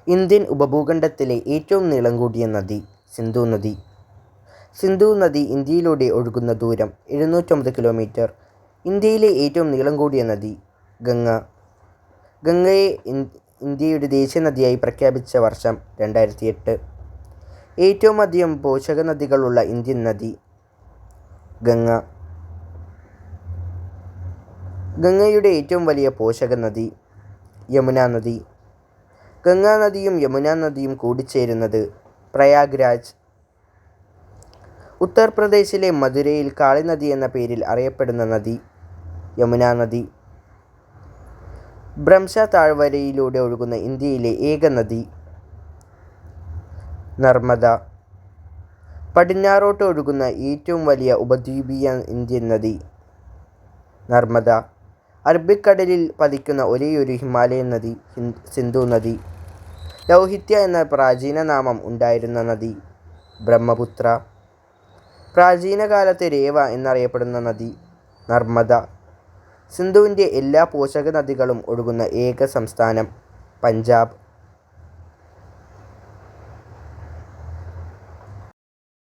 Indian ഉപഭൂഖണ്ഡത്തിലെ ഏറ്റവും നീളം കൂടിയ നദി സിന്ധു നദി. സിന്ധു നദി ഇന്ത്യയിലൂടെ ഒഴുകുന്ന ദൂരം 709 കിലോമീറ്റർ. ഇന്ത്യയിലെ ഏറ്റവും നീളം കൂടിയ നദി ഗംഗ. ഗംഗയെ ഇന്ത്യയുടെ ദേശീയ നദിയായി പ്രഖ്യാപിച്ച വർഷം 2008. ഏറ്റവും അധികം പോഷക നദികളുള്ള ഇന്ത്യൻ നദി ഗംഗ. ഗംഗയുടെ ഏറ്റവും വലിയ പോഷക നദി യമുന നദി. ഗംഗാ നദിയും യമുനാ നദിയും കൂടിച്ചേരുന്നത് പ്രയാഗ്രാജ്. ഉത്തർപ്രദേശിലെ മഥുരയിൽ കാളി നദി എന്ന പേരിൽ അറിയപ്പെടുന്ന നദി യമുനാ നദി. ബ്രഹ്മ താഴ്വരയിലൂടെ ഒഴുകുന്ന ഇന്ത്യയിലെ ഏക നദി നർമ്മദ. പടിഞ്ഞാറോട്ട് ഒഴുകുന്ന ഏറ്റവും വലിയ ഉപദ്വീപീയ ഇന്ത്യൻ നദി നർമ്മദ. അറബിക്കടലിൽ പതിക്കുന്ന ഒരേയൊരു ഹിമാലയൻ നദി സിന്ധു നദി. ലൗഹിത്യ എന്ന പ്രാചീന നാമം ഉണ്ടായിരുന്ന നദി ബ്രഹ്മപുത്ര. പ്രാചീന കാലത്തെ രേവ എന്നറിയപ്പെടുന്ന നദി നർമ്മദ. സിന്ധുവിൻ്റെ എല്ലാ പോഷക നദികളും ഒഴുകുന്ന ഏക സംസ്ഥാനം പഞ്ചാബ്.